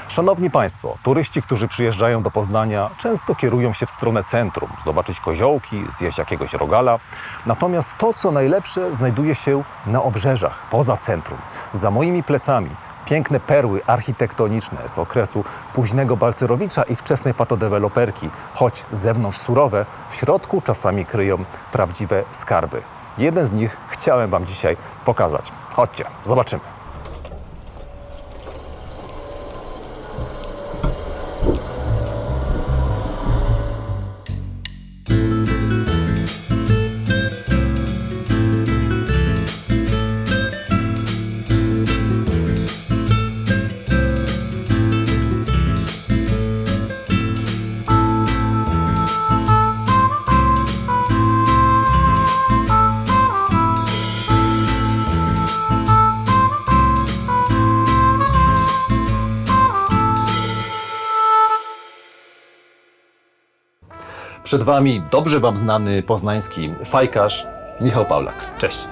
Szanowni Państwo, turyści, którzy przyjeżdżają do Poznania, często kierują się w stronę centrum, zobaczyć koziołki, zjeść jakiegoś rogala. Natomiast to, co najlepsze, znajduje się na obrzeżach, poza centrum. Za moimi plecami piękne perły architektoniczne z okresu późnego Balcerowicza i wczesnej patodeweloperki, choć z zewnątrz surowe, w środku czasami kryją prawdziwe skarby. Jeden z nich chciałem Wam dzisiaj pokazać. Chodźcie, zobaczymy. Przed Wami dobrze Wam znany poznański fajkarz Michał Paulak. Cześć.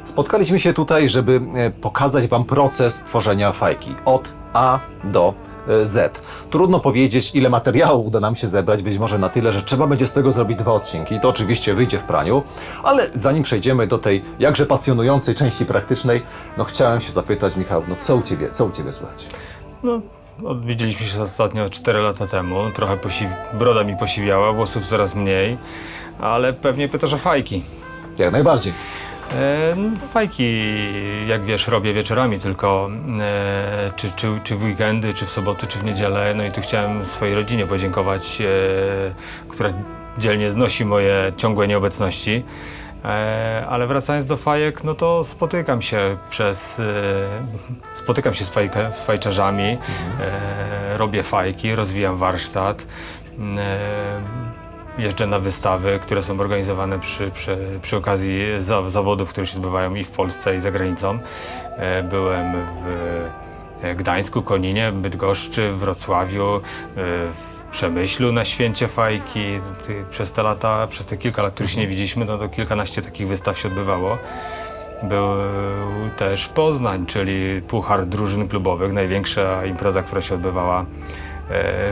Spotkaliśmy się tutaj, żeby pokazać Wam proces tworzenia fajki od A do Z. Trudno powiedzieć, ile materiału uda nam się zebrać, być może na tyle, że trzeba będzie z tego zrobić 2 odcinki. To oczywiście wyjdzie w praniu, ale zanim przejdziemy do tej jakże pasjonującej części praktycznej, chciałem się zapytać, Michał, co u Ciebie słychać? Widzieliśmy się ostatnio 4 lata temu. Trochę broda mi posiwiała, włosów coraz mniej, ale pewnie pytasz o fajki. Jak najbardziej. Fajki, jak wiesz, robię wieczorami tylko, czy w weekendy, czy w soboty, czy w niedzielę. No i tu chciałem swojej rodzinie podziękować, która dzielnie znosi moje ciągłe nieobecności. Ale wracając do fajek, to spotykam się z fajczarzami, robię fajki, rozwijam warsztat, jeżdżę na wystawy, które są organizowane przy okazji zawodów, które się odbywają i w Polsce, i za granicą. Byłem w Gdańsku, Koninie, Bydgoszczy, Wrocławiu, w Przemyślu na święcie fajki. Przez te kilka lat, których się nie widzieliśmy, to kilkanaście takich wystaw się odbywało. Był też Poznań, czyli Puchar Drużyn Klubowych, największa impreza, która się odbywała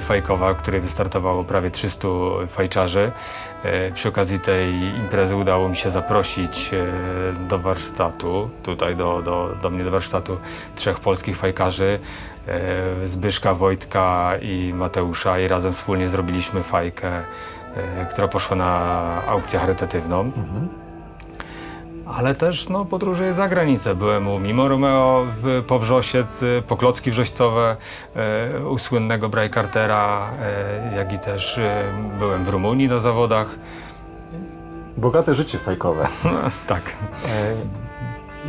fajkowa, w której wystartowało prawie 300 fajczarzy. Przy okazji tej imprezy udało mi się zaprosić do warsztatu, tutaj do mnie do warsztatu 3 polskich fajkarzy, Zbyszka, Wojtka i Mateusza, i razem wspólnie zrobiliśmy fajkę, która poszła na aukcję charytatywną. Ale też podróżuję za granicę. Byłem u Mimo Romeo po Wrzosiec, po klocki wrzoścowe, u słynnego Bray Cartera, jak i też byłem w Rumunii na zawodach. Bogate życie fajkowe. Tak.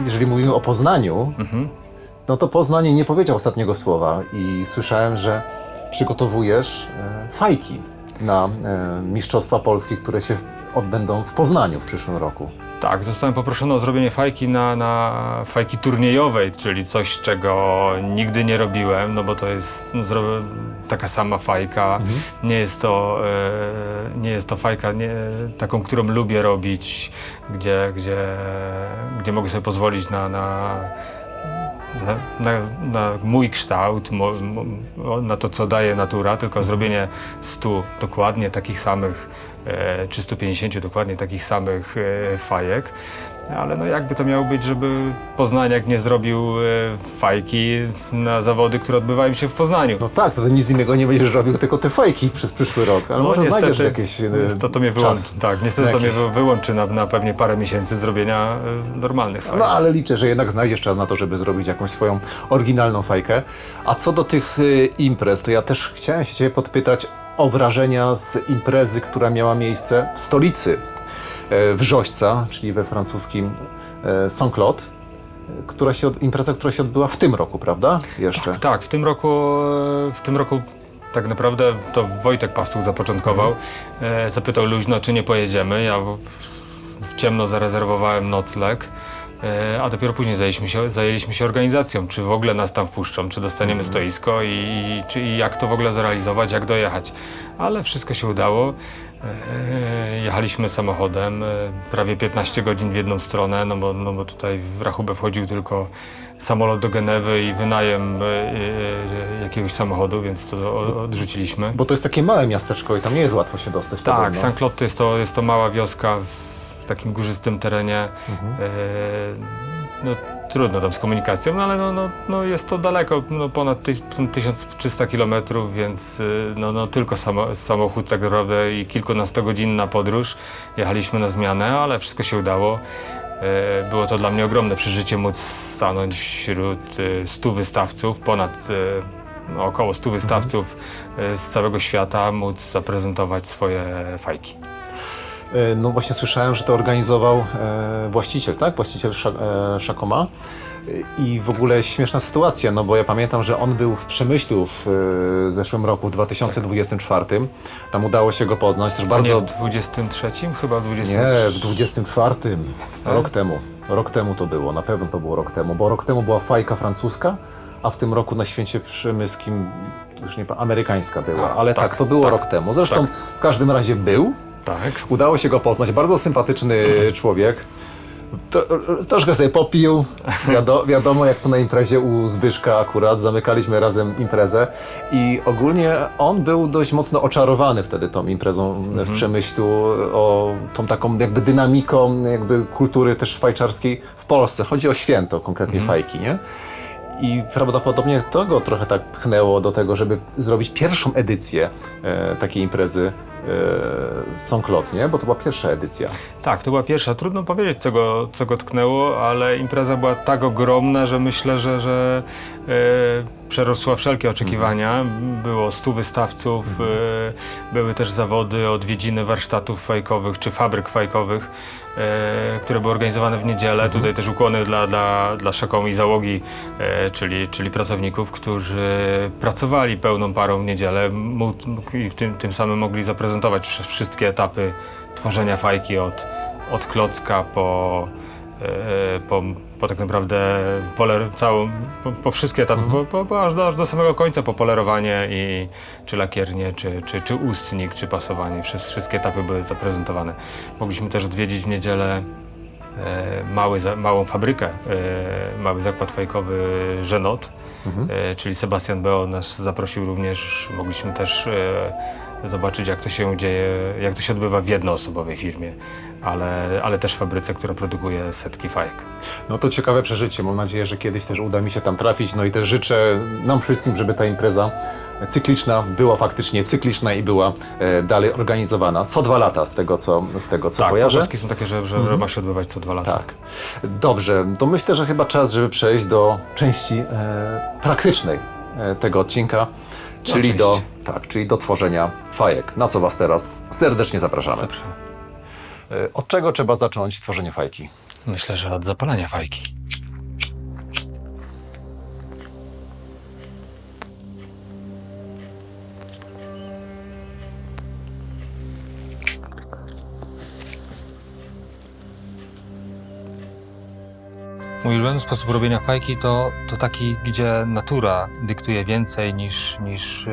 Jeżeli mówimy o Poznaniu, to Poznań nie powiedział ostatniego słowa i słyszałem, że przygotowujesz fajki na Mistrzostwa Polskie, które się odbędą w Poznaniu w przyszłym roku. Tak, zostałem poproszony o zrobienie fajki na fajki turniejowej, czyli coś, czego nigdy nie robiłem, bo to jest taka sama fajka. Nie jest to fajka taką, którą lubię robić, gdzie mogę sobie pozwolić na mój kształt, na to, co daje natura, tylko zrobienie 100 dokładnie takich samych, czy 150 dokładnie takich samych fajek. Ale jakby to miało być, żeby Poznaniak nie zrobił fajki na zawody, które odbywają się w Poznaniu. Tak, to nic innego nie będziesz robił, tylko te fajki przez przyszły rok. Ale może znajdziesz jakieś to mnie wyłączy. Tak, niestety to mnie wyłączy na pewnie parę miesięcy zrobienia normalnych fajek. Ale liczę, że jednak znajdziesz czas na to, żeby zrobić jakąś swoją oryginalną fajkę. A co do tych imprez, to ja też chciałem się Ciebie podpytać o wrażenia z imprezy, która miała miejsce w stolicy Wrzośca, czyli we francuskim Saint-Claude. Impreza, która się odbyła w tym roku, prawda? Jeszcze. Tak, w tym roku tak naprawdę to Wojtek Pastuch zapoczątkował. Zapytał luźno, czy nie pojedziemy. Ja w ciemno zarezerwowałem nocleg. A dopiero później zajęliśmy się organizacją, czy w ogóle nas tam wpuszczą, czy dostaniemy stoisko i jak to w ogóle zrealizować, jak dojechać. Ale wszystko się udało. Jechaliśmy samochodem prawie 15 godzin w jedną stronę, no bo tutaj w rachubę wchodził tylko samolot do Genewy i wynajem jakiegoś samochodu, więc to odrzucilimy. Bo to jest takie małe miasteczko i tam nie jest łatwo się dostać. Tak, podobno. Saint-Claude jest to mała wioska w takim górzystym terenie. No, trudno tam z komunikacją, no, ale no, jest to daleko, no, ponad 1300 km, więc no, tylko samochód tak naprawdę i kilkunastogodzinna podróż. Jechaliśmy na zmianę, ale wszystko się udało. Było to dla mnie ogromne przeżycie móc stanąć wśród 100 wystawców, ponad około 100 wystawców z całego świata, móc zaprezentować swoje fajki. No właśnie słyszałem, że to organizował właściciel, tak? Właściciel Chacoma. I w ogóle śmieszna sytuacja, no bo ja pamiętam, że on był w Przemyślu w zeszłym roku, w 2024. Tam udało się go poznać też bardzo... Nie w 23? Chyba w 23. Nie, w 24. Rok temu. Rok temu to było, na pewno to było rok temu, bo rok temu była fajka francuska, a w tym roku na Święcie Przemyskim, już nie amerykańska była, ale tak, to było rok temu. Zresztą w każdym razie był. Tak. Udało się go poznać, bardzo sympatyczny człowiek. Troszkę sobie popił, wiadomo jak to na imprezie u Zbyszka akurat, zamykaliśmy razem imprezę i ogólnie on był dość mocno oczarowany wtedy tą imprezą w Przemyślu, tą taką jakby dynamiką jakby kultury też fajczarskiej w Polsce. Chodzi o święto, konkretnie fajki, nie? I prawdopodobnie to go trochę tak pchnęło do tego, żeby zrobić pierwszą edycję takiej imprezy Saint-Claude, nie? Bo to była pierwsza edycja. Tak, to była pierwsza. Trudno powiedzieć, co go tknęło, ale impreza była tak ogromna, że myślę, że przerosła wszelkie oczekiwania. Było 100 wystawców, były też zawody, odwiedziny warsztatów fajkowych czy fabryk fajkowych, które były organizowane w niedzielę. Tutaj też ukłony dla Chacoma i załogi, czyli pracowników, którzy pracowali pełną parą w niedzielę i tym samym mogli zaprezentować wszystkie etapy tworzenia fajki od klocka po tak naprawdę po wszystkie etapy, aż do samego końca, po polerowanie czy lakiernię, czy ustnik, czy pasowanie. Wszystkie etapy były zaprezentowane. Mogliśmy też odwiedzić w niedzielę małą fabrykę, mały zakład fajkowy Genot, czyli Sebastian Beo nas zaprosił również. Mogliśmy też zobaczyć, jak to się dzieje, jak to się odbywa w jednoosobowej firmie, ale też w fabryce, która produkuje setki fajek. No to ciekawe przeżycie. Mam nadzieję, że kiedyś też uda mi się tam trafić. No i też życzę nam wszystkim, żeby ta impreza cykliczna była faktycznie cykliczna i była dalej organizowana. Co 2 lata z tego, co kojarzę. Tak, są takie, że ma się odbywać co 2 lata. Tak. Dobrze, to myślę, że chyba czas, żeby przejść do części praktycznej tego odcinka. Czyli do tworzenia fajek, na co Was teraz serdecznie zapraszamy. Dobrze. Od czego trzeba zacząć tworzenie fajki? Myślę, że od zapalania fajki. Mój ulubiony sposób robienia fajki to taki, gdzie natura dyktuje więcej niż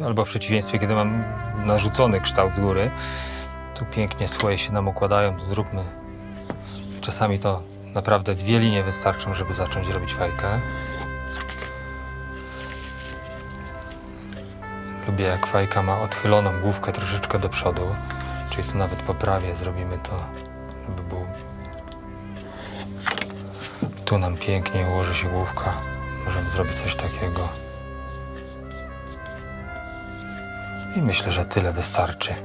albo w przeciwieństwie, kiedy mam narzucony kształt z góry. Tu pięknie słoje się nam układają, to zróbmy. Czasami to naprawdę 2 linie wystarczą, żeby zacząć robić fajkę. Lubię, jak fajka ma odchyloną główkę troszeczkę do przodu, czyli tu nawet po prawie zrobimy to, żeby był... Tu nam pięknie ułoży się główka. Możemy zrobić coś takiego. I myślę, że tyle wystarczy.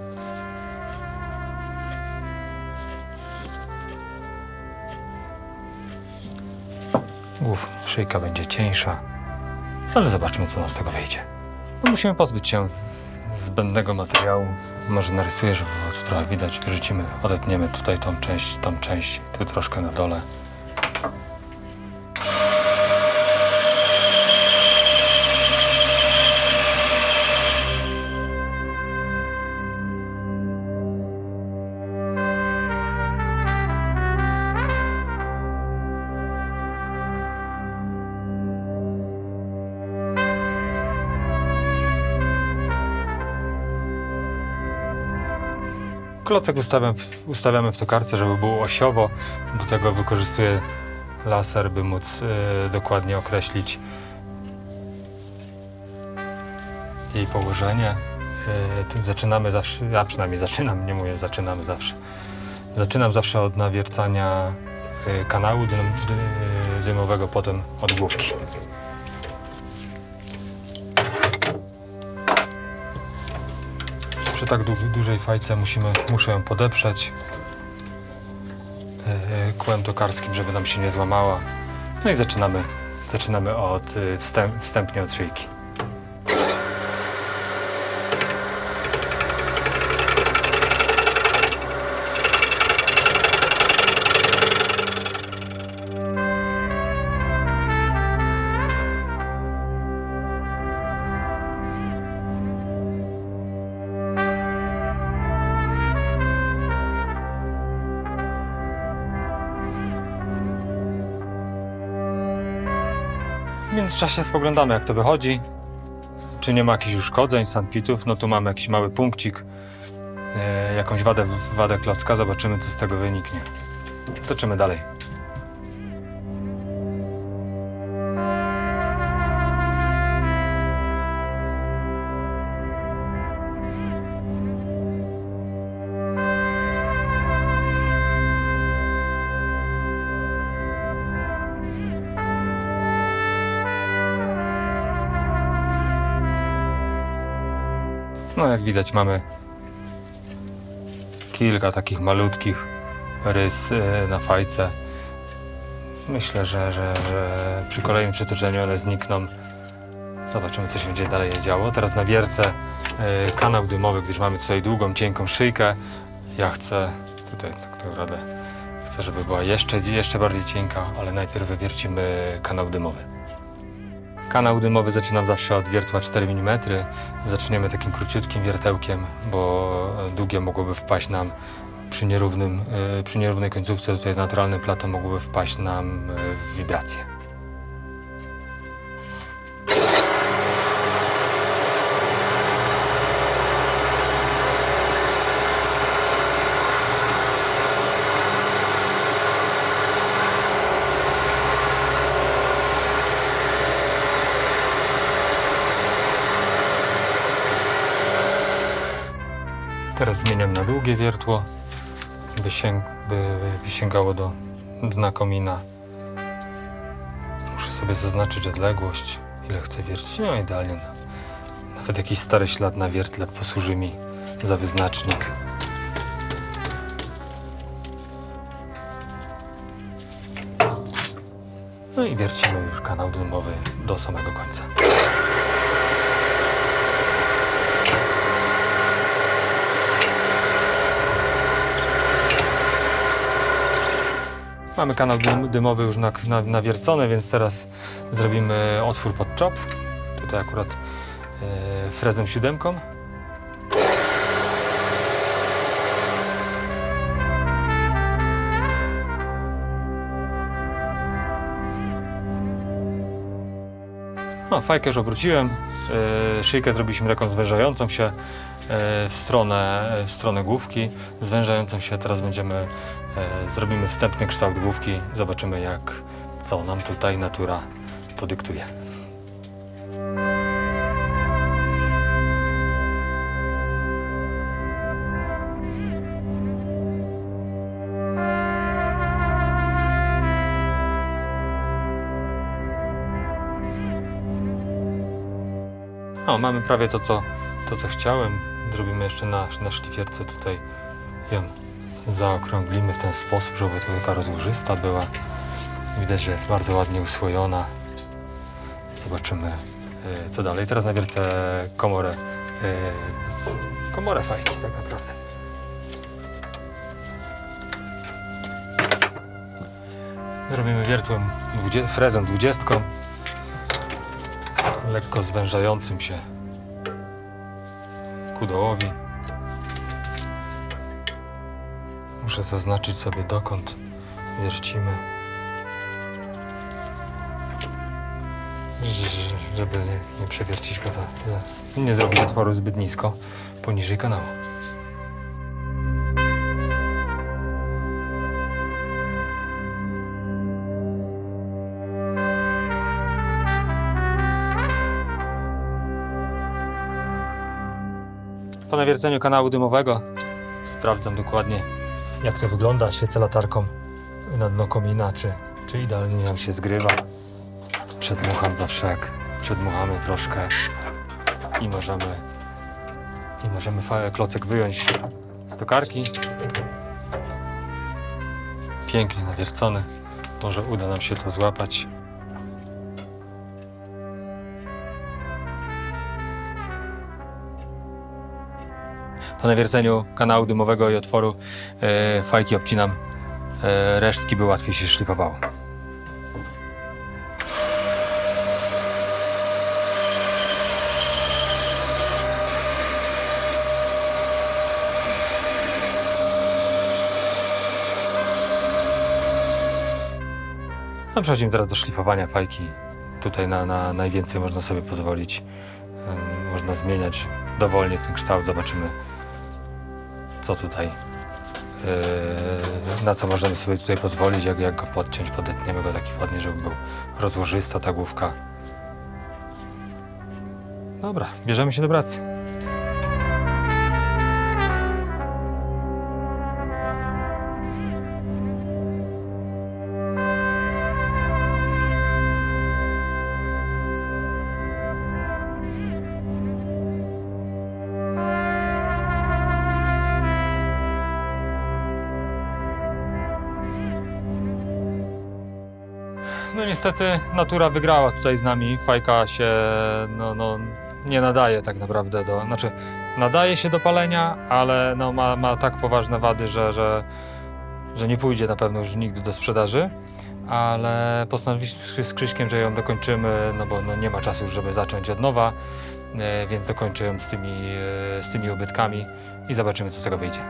Szyjka będzie cieńsza, ale zobaczmy, co nam z tego wyjdzie. No, musimy pozbyć się zbędnego materiału. Może narysuję, żeby było to trochę widać. Wyrzucimy, odetniemy tutaj tą część, tu troszkę na dole. Klocek ustawiamy w tokarce, żeby było osiowo. Do tego wykorzystuję laser, by móc dokładnie określić jej położenie. Tu zaczynamy zawsze, ja przynajmniej zaczynam, nie mówię zaczynamy zawsze. Zaczynam zawsze od nawiercania kanału dymowego, potem od główki. Przy tak dużej fajce muszę ją podeprzeć kłem tokarskim, żeby nam się nie złamała. No i zaczynamy wstępnie od szyjki. W międzyczasie spoglądamy, jak to wychodzi, czy nie ma jakichś uszkodzeń, sandpitów. No tu mamy jakiś mały punkcik, jakąś wadę klocka, zobaczymy, co z tego wyniknie. Toczymy dalej. No jak widać, mamy kilka takich malutkich rys na fajce. Myślę, że przy kolejnym przetoczeniu one znikną. Zobaczymy, co się będzie dalej działo. Teraz nawiercę kanał dymowy, gdyż mamy tutaj długą, cienką szyjkę. Ja chcę tutaj tak naprawdę, chcę, żeby była jeszcze bardziej cienka, ale najpierw wywiercimy kanał dymowy. Kanał dymowy zaczynam zawsze od wiertła 4 mm. Zaczniemy takim króciutkim wiertełkiem, bo długie mogłoby wpaść nam przy nierównej końcówce, tutaj naturalne plato mogłoby wpaść nam w wibrację. Teraz zmieniam na długie wiertło, by sięgało do dna komina. Muszę sobie zaznaczyć odległość, ile chcę wiercić. No idealnie. Nawet jakiś stary ślad na wiertle posłuży mi za wyznacznik. No i wiercimy już kanał dymowy do samego końca. Mamy kanał dymowy już nawiercony, więc teraz zrobimy otwór pod czop. Tutaj akurat frezem 7. No, fajkę już obróciłem. Szyjkę zrobiliśmy taką zwężającą się w stronę główki. Zwężającą się teraz zrobimy wstępny kształt główki. Zobaczymy, co nam tutaj natura podyktuje. O, mamy prawie to, co chciałem. Zrobimy jeszcze na szlifierce tutaj ją zaokrąglimy w ten sposób, żeby to taka rozłożysta była. Widać, że jest bardzo ładnie usłojona. Zobaczymy, co dalej. Teraz nawiercę komorę fajki tak naprawdę. Zrobimy wiertłem frezem 20, lekko zwężającym się ku dołowi. Muszę zaznaczyć sobie, dokąd wiercimy, żeby nie przewiercić go nie zrobić otworu zbyt nisko poniżej kanału. Po nawierceniu kanału dymowego sprawdzam dokładnie, jak to wygląda. Świecę latarką na dno komina, czy idealnie nam się zgrywa. Przedmucham zawsze, jak przedmuchamy troszkę i możemy klocek wyjąć z tokarki. Pięknie nawiercony. Może uda nam się to złapać. Po nawierceniu kanału dymowego i otworu fajki obcinam. Resztki by łatwiej się szlifowało. No, przechodzimy teraz do szlifowania fajki. Tutaj na najwięcej można sobie pozwolić. Można zmieniać dowolnie ten kształt. Zobaczymy, co tutaj, na co możemy sobie tutaj pozwolić, jak go podciąć, podetniemy go taki ładnie, żeby był rozłożysta ta główka. Dobra, bierzemy się do pracy. No niestety natura wygrała tutaj z nami. Fajka się nie nadaje tak naprawdę znaczy nadaje się do palenia, ale ma tak poważne wady, że nie pójdzie na pewno już nigdy do sprzedaży. Ale postanowiliśmy z Krzyśkiem, że ją dokończymy, bo nie ma czasu już, żeby zacząć od nowa, więc dokończę ją z tymi ubytkami i zobaczymy, co z tego wyjdzie.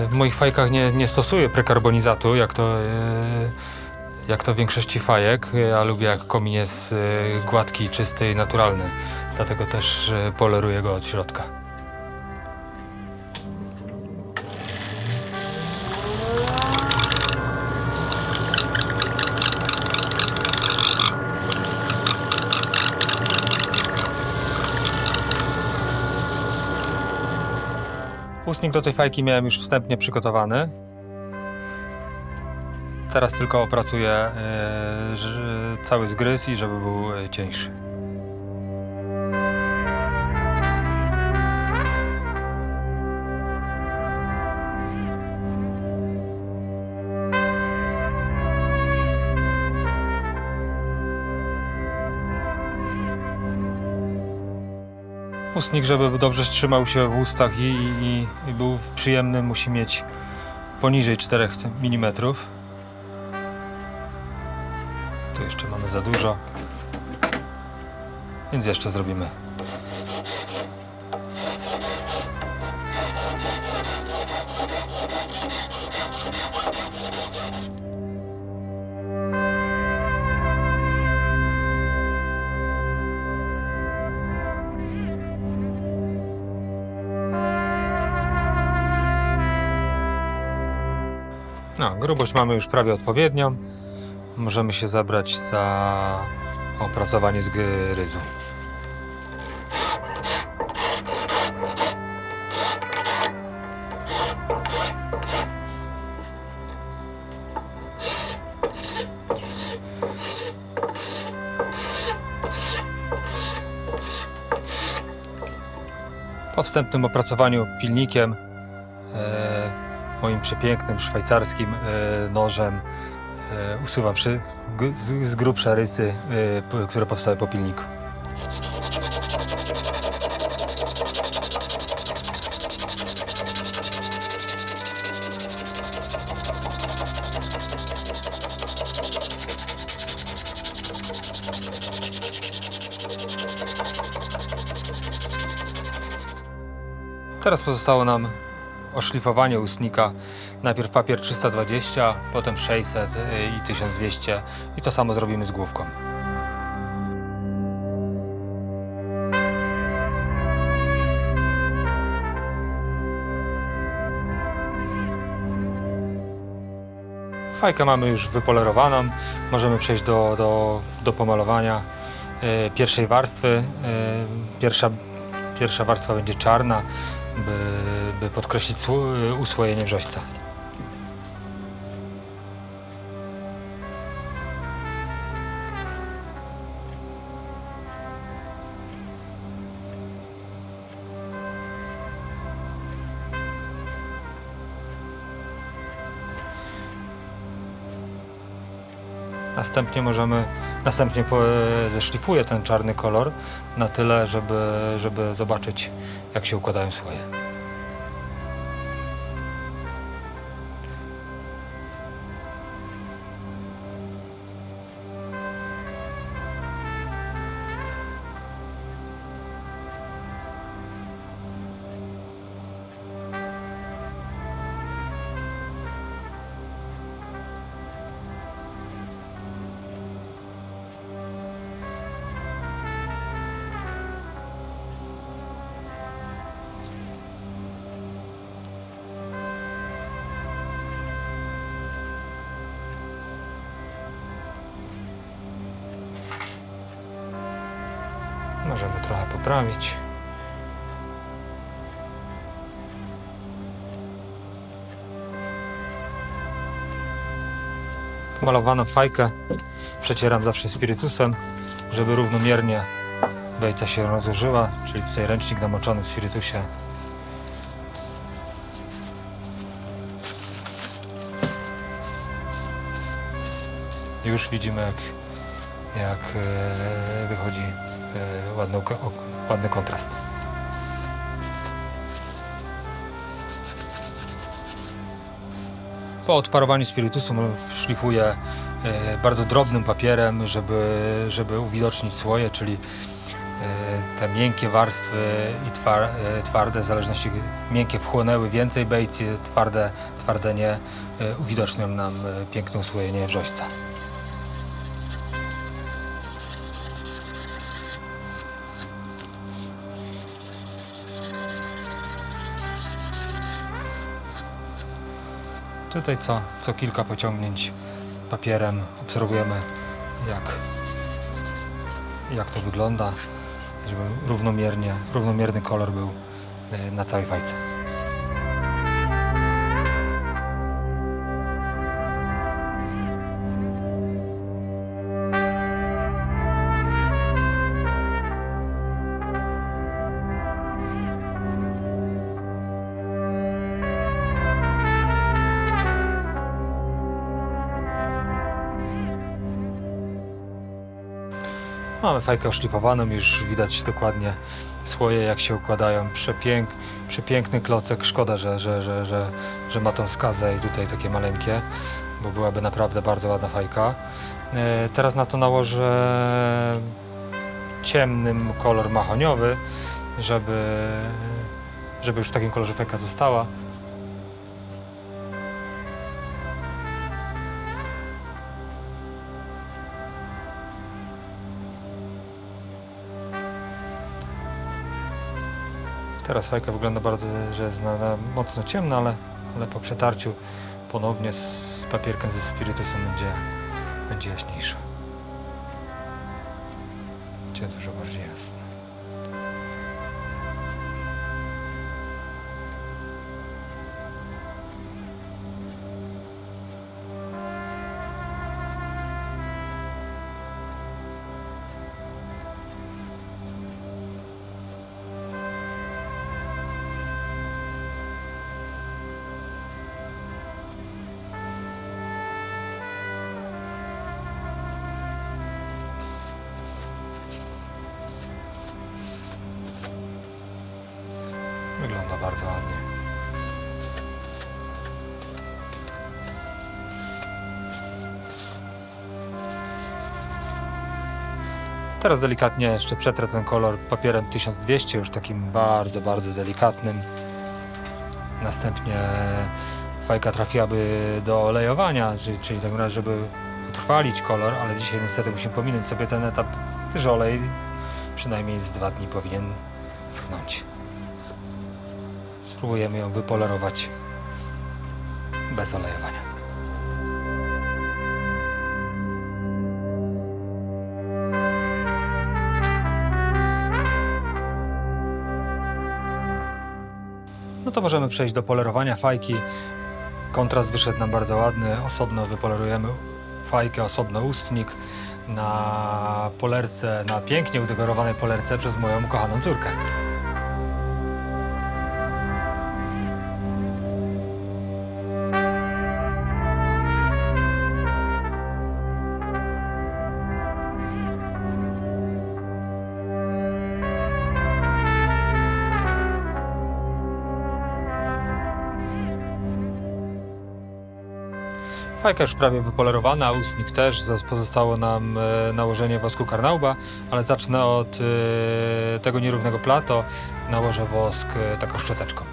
W moich fajkach nie stosuję prekarbonizatu, jak to w większości fajek. Ja lubię, jak komin jest gładki, czysty i naturalny. Dlatego też poleruję go od środka. Ustnik do tej fajki miałem już wstępnie przygotowany. Teraz tylko opracuję cały zgryz i żeby był cieńszy. Ustnik, żeby dobrze trzymał się w ustach i był przyjemny, musi mieć poniżej 4 mm. Tu jeszcze mamy za dużo, więc jeszcze zrobimy. No, grubość mamy już prawie odpowiednią. Możemy się zabrać za opracowanie zgryzu. Po wstępnym opracowaniu pilnikiem, moim przepięknym szwajcarskim nożem, usuwam z grubsze rysy, które powstały po pilniku. Teraz pozostało nam oszlifowanie ustnika. Najpierw papier 320, potem 600 i 1200 i to samo zrobimy z główką. Fajkę mamy już wypolerowaną, możemy przejść do pomalowania pierwszej warstwy. Pierwsza warstwa będzie czarna, by podkreślić usłojenie wrzośca. Następnie zeszlifuję ten czarny kolor na tyle, żeby zobaczyć, jak się układają słoje. Możemy trochę poprawić. Pomalowaną fajkę przecieram zawsze spirytusem, żeby równomiernie bejca się rozłożyła, czyli tutaj ręcznik namoczony w spirytusie. Już widzimy, jak wychodzi ładny kontrast. Po odparowaniu spirytusu szlifuję bardzo drobnym papierem, żeby uwidocznić słoje, czyli te miękkie warstwy i twarde, w zależności miękkie wchłonęły więcej bejcy, twarde nie, uwidocznią nam piękne usłojenie wrzośca. Tutaj co kilka pociągnięć papierem obserwujemy, jak to wygląda, żeby równomierny kolor był na całej fajce. Mamy fajkę oszlifowaną, już widać dokładnie słoje, jak się układają. Przepiękny klocek. Szkoda, że ma tą skazę i tutaj takie maleńkie, bo byłaby naprawdę bardzo ładna fajka. Teraz na to nałożę ciemny kolor mahoniowy, żeby już w takim kolorze fajka została. Teraz fajka wygląda bardzo, że jest mocno ciemna, ale po przetarciu ponownie z papierkiem ze spirytusem będzie jaśniejsza. Będzie dużo bardziej jasna. Wygląda bardzo ładnie. Teraz delikatnie jeszcze przetrę ten kolor papierem 1200, już takim bardzo, bardzo delikatnym. Następnie fajka trafiłaby do olejowania, czyli tak naprawdę, żeby utrwalić kolor, ale dzisiaj niestety musimy pominąć sobie ten etap, gdyż olej przynajmniej z 2 dni powinien schną. Spróbujemy ją wypolerować bez olejowania. No to możemy przejść do polerowania fajki. Kontrast wyszedł nam bardzo ładny. Osobno wypolerujemy fajkę, osobno ustnik na polerce, na pięknie udekorowanej polerce przez moją ukochaną córkę. Fajka już prawie wypolerowana, ustnik też. Pozostało nam nałożenie wosku Carnauba, ale zacznę od tego nierównego plato. Nałożę wosk taką szczoteczką.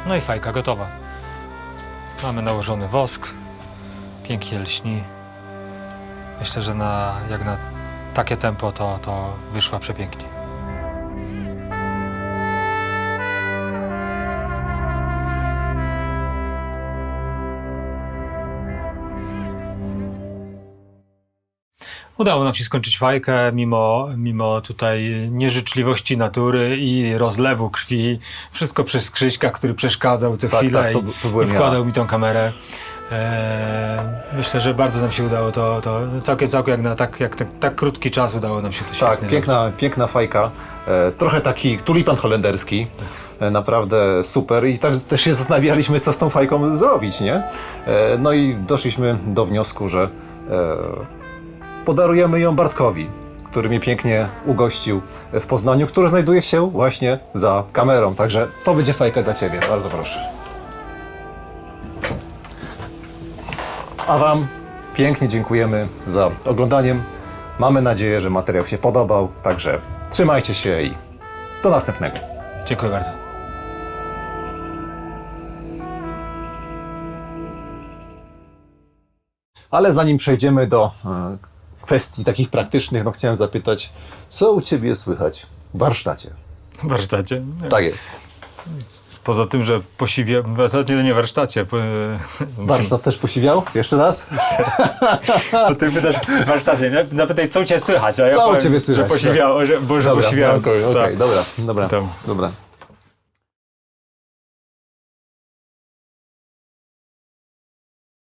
No i fajka gotowa. Mamy nałożony wosk. Pięknie lśni. Myślę, że jak na takie tempo to wyszła przepięknie. Udało nam się skończyć fajkę, mimo tutaj nieżyczliwości natury i rozlewu krwi. Wszystko przez Krzyśka, który przeszkadzał co chwilę to byłem i wkładał mi tą kamerę. Myślę, że bardzo nam się udało to całkiem jak na tak krótki czas udało nam się to Tak, świetnie zrobić. piękna fajka. Trochę taki tulipan holenderski. Naprawdę super. I tak też się zastanawialiśmy, co z tą fajką zrobić, nie? No i doszliśmy do wniosku, że podarujemy ją Bartkowi, który mnie pięknie ugościł w Poznaniu, który znajduje się właśnie za kamerą. Także to będzie fajka dla Ciebie. Bardzo proszę. A Wam pięknie dziękujemy za oglądanie. Mamy nadzieję, że materiał się podobał. Także trzymajcie się i do następnego. Dziękuję bardzo. Ale zanim przejdziemy do kwestii takich praktycznych, no chciałem zapytać, co u Ciebie słychać w warsztacie? W warsztacie? Tak jest. Poza tym, że posiwiałem, nie w warsztacie. Warsztat też posiwiał? Jeszcze raz? To ty pytasz w warsztacie, nie? Zapytaj, co u Ciebie słychać, a ja Co u powiem, Ciebie słychać? że posiwiało, że Dobra, posiwiało. okej, Tak. dobra. Tam. Dobra.